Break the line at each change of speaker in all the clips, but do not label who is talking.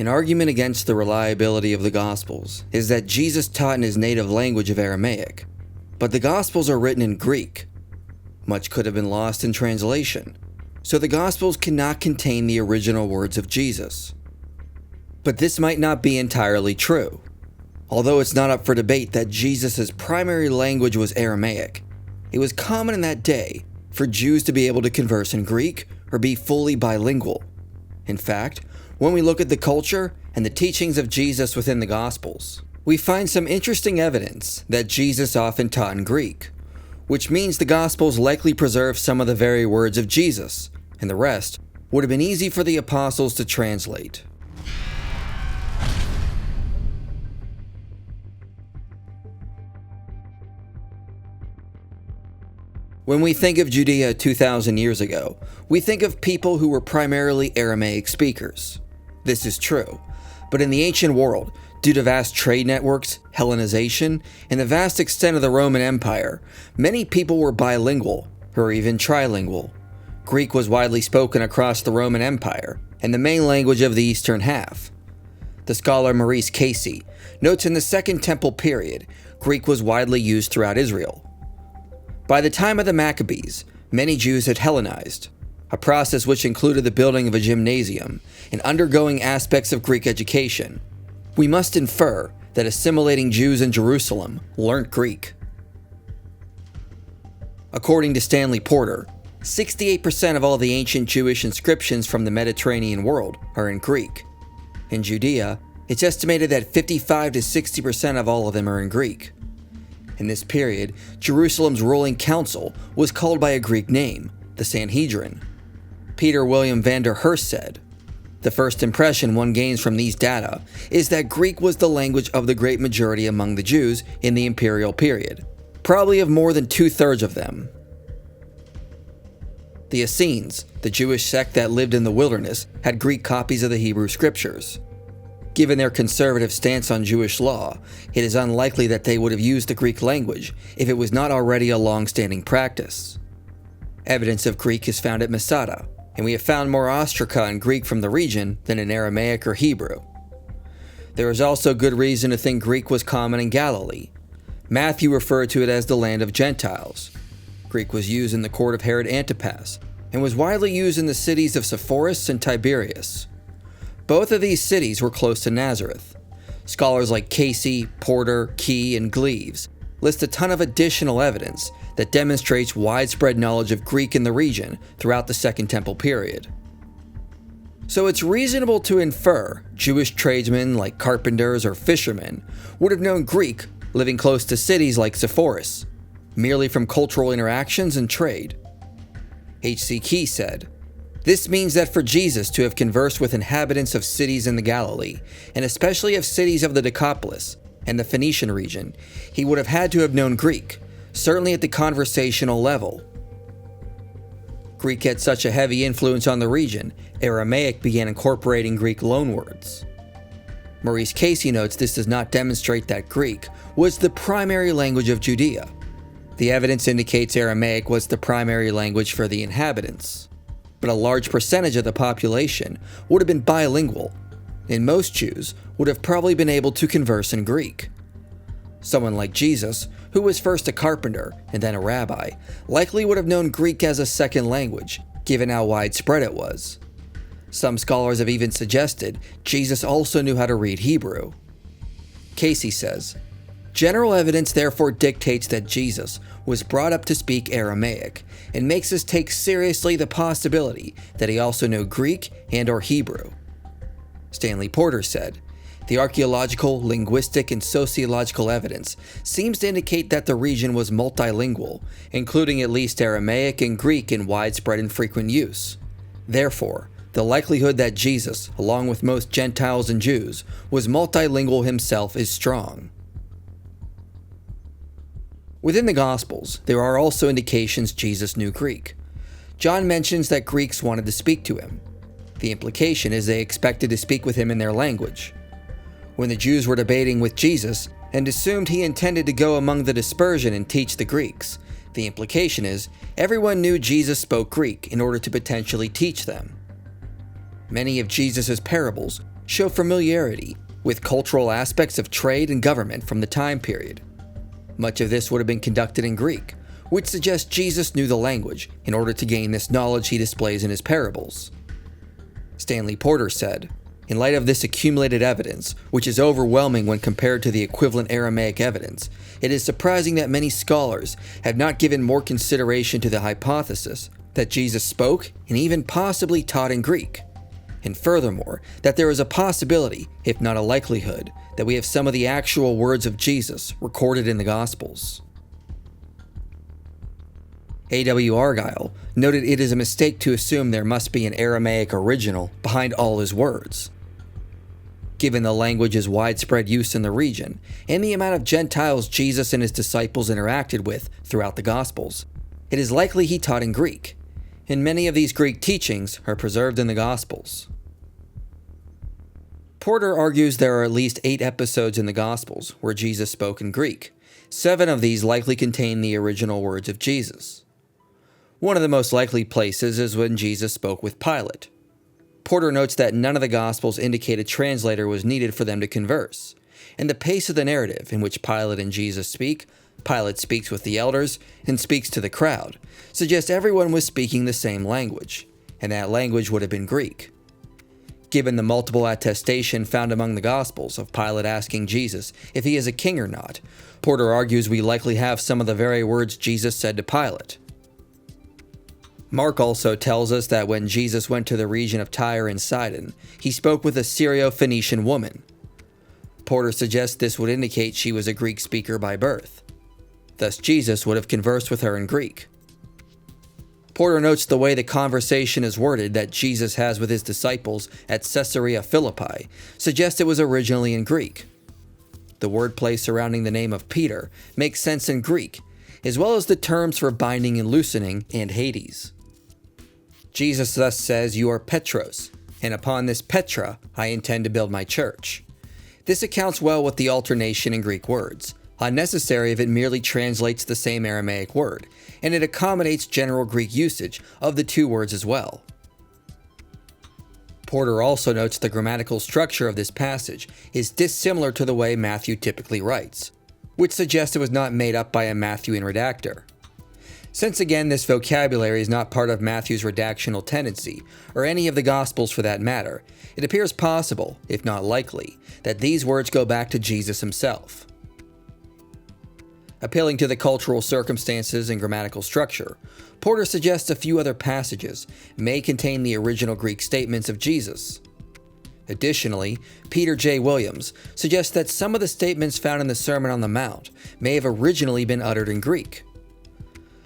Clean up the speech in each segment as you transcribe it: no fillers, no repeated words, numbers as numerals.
An argument against the reliability of the Gospels is that Jesus taught in his native language of Aramaic, but the Gospels are written in Greek. Much could have been lost in translation, so the Gospels cannot contain the original words of Jesus. But this might not be entirely true. Although it's not up for debate that Jesus' primary language was Aramaic, it was common in that day for Jews to be able to converse in Greek or be fully bilingual. In fact, when we look at the culture and the teachings of Jesus within the Gospels, we find some interesting evidence that Jesus often taught in Greek, which means the Gospels likely preserve some of the very words of Jesus, and the rest would have been easy for the apostles to translate. When we think of Judea 2,000 years ago, we think of people who were primarily Aramaic speakers. This is true, but in the ancient world, due to vast trade networks, Hellenization, and the vast extent of the Roman Empire, many people were bilingual, or even trilingual. Greek was widely spoken across the Roman Empire, and the main language of the eastern half. The scholar Maurice Casey notes in the Second Temple period, Greek was widely used throughout Israel. By the time of the Maccabees, many Jews had Hellenized, a process which included the building of a gymnasium and undergoing aspects of Greek education. We must infer that assimilating Jews in Jerusalem learnt Greek. According to Stanley Porter, 68% of all the ancient Jewish inscriptions from the Mediterranean world are in Greek. In Judea, it's estimated that 55 to 60% of all of them are in Greek. In this period, Jerusalem's ruling council was called by a Greek name, the Sanhedrin. Peter William van der Hearst said, "The first impression one gains from these data is that Greek was the language of the great majority among the Jews in the imperial period, probably of more than 2/3 of them." The Essenes, the Jewish sect that lived in the wilderness, had Greek copies of the Hebrew scriptures. Given their conservative stance on Jewish law, it is unlikely that they would have used the Greek language if it was not already a long-standing practice. Evidence of Greek is found at Masada, and we have found more ostraca in Greek from the region than in Aramaic or Hebrew. There is also good reason to think Greek was common in Galilee. Matthew referred to it as the land of Gentiles. Greek was used in the court of Herod Antipas, and was widely used in the cities of Sepphoris and Tiberias. Both of these cities were close to Nazareth. Scholars like Casey, Porter, Key, and Gleaves list a ton of additional evidence that demonstrates widespread knowledge of Greek in the region throughout the Second Temple period. So it's reasonable to infer Jewish tradesmen like carpenters or fishermen would have known Greek living close to cities like Sepphoris, merely from cultural interactions and trade. H.C. Key said, "This means that for Jesus to have conversed with inhabitants of cities in the Galilee, and especially of cities of the Decapolis and the Phoenician region, he would have had to have known Greek, certainly at the conversational level." Greek had such a heavy influence on the region, Aramaic began incorporating Greek loanwords. Maurice Casey notes this does not demonstrate that Greek was the primary language of Judea. The evidence indicates Aramaic was the primary language for the inhabitants, but a large percentage of the population would have been bilingual, and most Jews would have probably been able to converse in Greek. Someone like Jesus, who was first a carpenter and then a rabbi, likely would have known Greek as a second language, given how widespread it was. Some scholars have even suggested Jesus also knew how to read Hebrew. Casey says, "General evidence therefore dictates that Jesus was brought up to speak Aramaic, and makes us take seriously the possibility that he also knew Greek and/or Hebrew." Stanley Porter said, "The archaeological, linguistic, and sociological evidence seems to indicate that the region was multilingual, including at least Aramaic and Greek in widespread and frequent use. Therefore, the likelihood that Jesus, along with most Gentiles and Jews, was multilingual himself is strong." Within the Gospels, there are also indications Jesus knew Greek. John mentions that Greeks wanted to speak to him. The implication is they expected to speak with him in their language. When the Jews were debating with Jesus and assumed he intended to go among the dispersion and teach the Greeks, the implication is everyone knew Jesus spoke Greek in order to potentially teach them. Many of Jesus' parables show familiarity with cultural aspects of trade and government from the time period. Much of this would have been conducted in Greek, which suggests Jesus knew the language in order to gain this knowledge he displays in his parables. Stanley Porter said, "In light of this accumulated evidence, which is overwhelming when compared to the equivalent Aramaic evidence, it is surprising that many scholars have not given more consideration to the hypothesis that Jesus spoke and even possibly taught in Greek. And furthermore, that there is a possibility, if not a likelihood, that we have some of the actual words of Jesus recorded in the Gospels." A.W. Argyle noted it is a mistake to assume there must be an Aramaic original behind all his words. Given the language's widespread use in the region, and the amount of Gentiles Jesus and his disciples interacted with throughout the Gospels, it is likely he taught in Greek, and many of these Greek teachings are preserved in the Gospels. Porter argues there are at least 8 episodes in the Gospels where Jesus spoke in Greek. 7 of these likely contain the original words of Jesus. One of the most likely places is when Jesus spoke with Pilate. Porter notes that none of the Gospels indicate a translator was needed for them to converse, and the pace of the narrative in which Pilate and Jesus speak, Pilate speaks with the elders, and speaks to the crowd, suggests everyone was speaking the same language, and that language would have been Greek. Given the multiple attestation found among the Gospels of Pilate asking Jesus if he is a king or not, Porter argues we likely have some of the very words Jesus said to Pilate. Mark also tells us that when Jesus went to the region of Tyre and Sidon, he spoke with a Syro-Phoenician woman. Porter suggests this would indicate she was a Greek speaker by birth. Thus, Jesus would have conversed with her in Greek. Porter notes the way the conversation is worded that Jesus has with his disciples at Caesarea Philippi suggests it was originally in Greek. The wordplay surrounding the name of Peter makes sense in Greek, as well as the terms for binding and loosening and Hades. Jesus thus says, "You are Petros, and upon this Petra I intend to build my church." This accounts well with the alternation in Greek words, unnecessary if it merely translates the same Aramaic word, and it accommodates general Greek usage of the 2 words as well. Porter also notes the grammatical structure of this passage is dissimilar to the way Matthew typically writes, which suggests it was not made up by a Matthewian redactor. Since again this vocabulary is not part of Matthew's redactional tendency, or any of the Gospels for that matter, it appears possible, if not likely, that these words go back to Jesus himself. Appealing to the cultural circumstances and grammatical structure, Porter suggests a few other passages may contain the original Greek statements of Jesus. Additionally, Peter J. Williams suggests that some of the statements found in the Sermon on the Mount may have originally been uttered in Greek.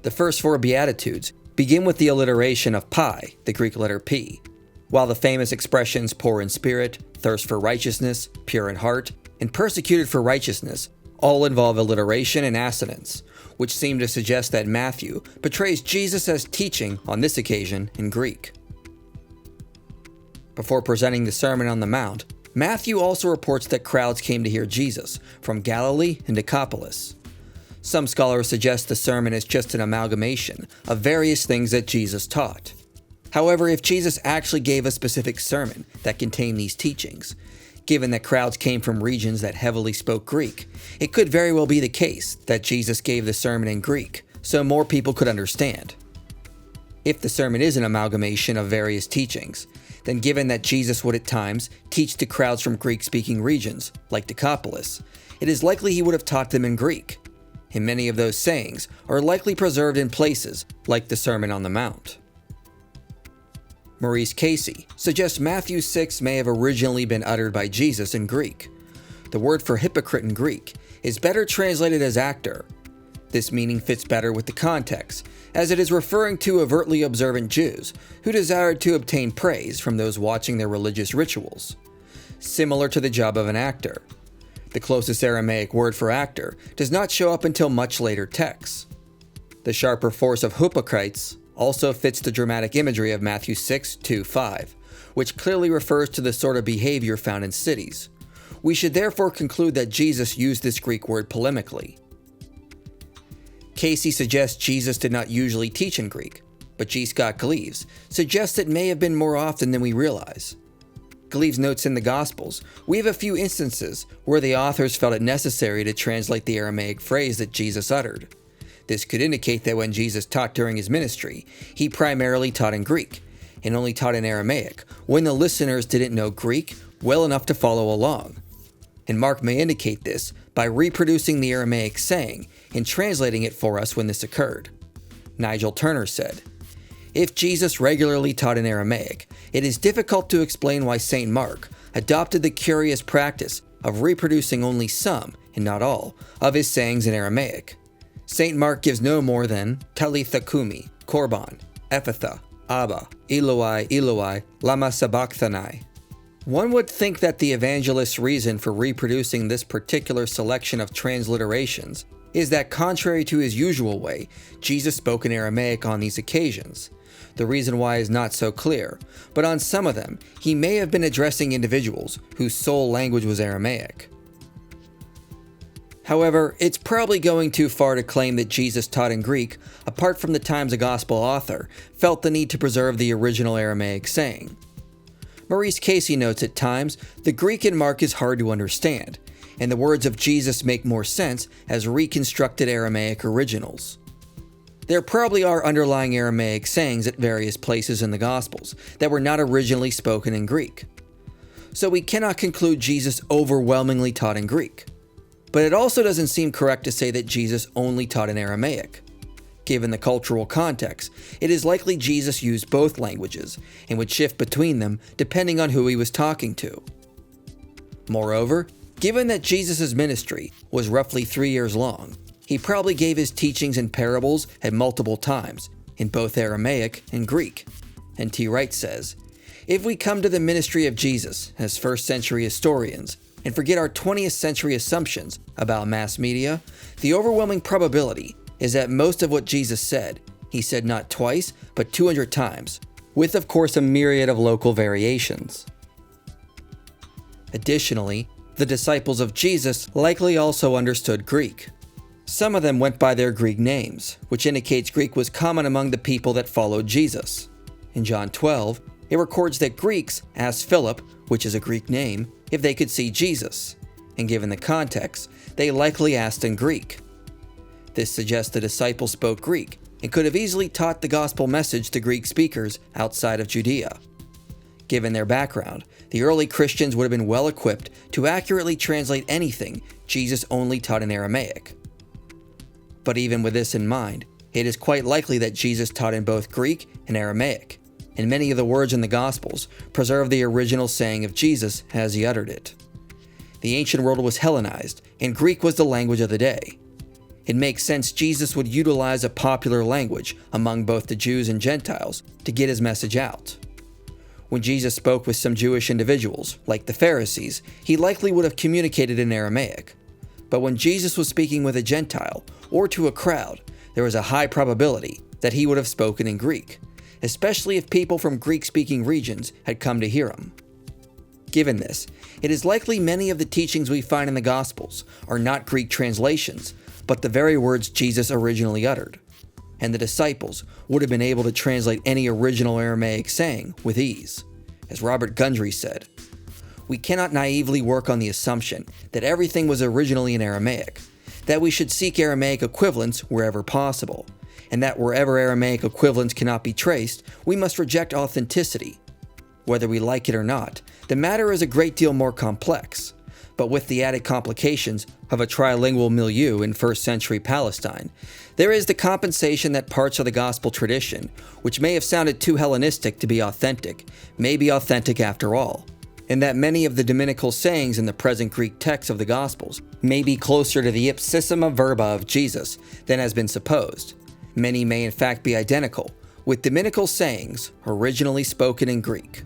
The first 4 beatitudes begin with the alliteration of pi, the Greek letter P, while the famous expressions poor in spirit, thirst for righteousness, pure in heart, and persecuted for righteousness all involve alliteration and assonance, which seem to suggest that Matthew portrays Jesus as teaching on this occasion in Greek. Before presenting the Sermon on the Mount, Matthew also reports that crowds came to hear Jesus from Galilee and Decapolis. Some scholars suggest the sermon is just an amalgamation of various things that Jesus taught. However, if Jesus actually gave a specific sermon that contained these teachings, given that crowds came from regions that heavily spoke Greek, it could very well be the case that Jesus gave the sermon in Greek so more people could understand. If the sermon is an amalgamation of various teachings, then given that Jesus would at times teach to crowds from Greek-speaking regions, like Decapolis, it is likely he would have taught them in Greek, and many of those sayings are likely preserved in places like the Sermon on the Mount. Maurice Casey suggests Matthew 6 may have originally been uttered by Jesus in Greek. The word for hypocrite in Greek is better translated as actor. This meaning fits better with the context, as it is referring to overtly observant Jews who desired to obtain praise from those watching their religious rituals. Similar to the job of an actor, the closest Aramaic word for actor does not show up until much later texts. The sharper force of hypocrites also fits the dramatic imagery of Matthew 6:2-5, which clearly refers to the sort of behavior found in cities. We should therefore conclude that Jesus used this Greek word polemically. Casey suggests Jesus did not usually teach in Greek, but G. Scott Cleaves suggests it may have been more often than we realize. Gleaves notes in the Gospels, we have a few instances where the authors felt it necessary to translate the Aramaic phrase that Jesus uttered. This could indicate that when Jesus taught during his ministry, he primarily taught in Greek, and only taught in Aramaic when the listeners didn't know Greek well enough to follow along. And Mark may indicate this by reproducing the Aramaic saying and translating it for us when this occurred. Nigel Turner said, "If Jesus regularly taught in Aramaic, it is difficult to explain why St. Mark adopted the curious practice of reproducing only some, and not all, of his sayings in Aramaic. St. Mark gives no more than Talitha Kumi, Korban, Ephatha, Abba, Eloi, Eloi, lama sabachthani." One would think that the evangelist's reason for reproducing this particular selection of transliterations is that contrary to his usual way, Jesus spoke in Aramaic on these occasions. The reason why is not so clear, but on some of them, he may have been addressing individuals whose sole language was Aramaic. However, it's probably going too far to claim that Jesus taught in Greek, apart from the times a gospel author felt the need to preserve the original Aramaic saying. Maurice Casey notes at times, the Greek in Mark is hard to understand, and the words of Jesus make more sense as reconstructed Aramaic originals. There probably are underlying Aramaic sayings at various places in the Gospels that were not originally spoken in Greek. So we cannot conclude Jesus overwhelmingly taught in Greek. But it also doesn't seem correct to say that Jesus only taught in Aramaic. Given the cultural context, it is likely Jesus used both languages and would shift between them depending on who he was talking to. Moreover, given that Jesus' ministry was roughly 3 years long, he probably gave his teachings and parables at multiple times, in both Aramaic and Greek. And T. Wright says, "If we come to the ministry of Jesus as first-century historians, and forget our 20th century assumptions about mass media, the overwhelming probability is that most of what Jesus said, he said not twice, but 200 times, with of course a myriad of local variations." Additionally, the disciples of Jesus likely also understood Greek. Some of them went by their Greek names, which indicates Greek was common among the people that followed Jesus. In John 12, it records that Greeks asked Philip, which is a Greek name, if they could see Jesus, and given the context, they likely asked in Greek. This suggests the disciples spoke Greek and could have easily taught the gospel message to Greek speakers outside of Judea. Given their background, the early Christians would have been well equipped to accurately translate anything Jesus only taught in Aramaic. But even with this in mind, it is quite likely that Jesus taught in both Greek and Aramaic, and many of the words in the Gospels preserve the original saying of Jesus as he uttered it. The ancient world was Hellenized, and Greek was the language of the day. It makes sense Jesus would utilize a popular language among both the Jews and Gentiles to get his message out. When Jesus spoke with some Jewish individuals, like the Pharisees, he likely would have communicated in Aramaic. But when Jesus was speaking with a Gentile, or to a crowd, there was a high probability that he would have spoken in Greek, especially if people from Greek-speaking regions had come to hear him. Given this, it is likely many of the teachings we find in the Gospels are not Greek translations, but the very words Jesus originally uttered, and the disciples would have been able to translate any original Aramaic saying with ease. As Robert Gundry said, "We cannot naively work on the assumption that everything was originally in Aramaic, that we should seek Aramaic equivalents wherever possible, and that wherever Aramaic equivalents cannot be traced, we must reject authenticity. Whether we like it or not, the matter is a great deal more complex, but with the added complications of a trilingual milieu in first-century Palestine, there is the compensation that parts of the gospel tradition, which may have sounded too Hellenistic to be authentic, may be authentic after all, and that many of the Dominical sayings in the present Greek texts of the Gospels may be closer to the ipsissima verba of Jesus than has been supposed. Many may in fact be identical, with Dominical sayings originally spoken in Greek."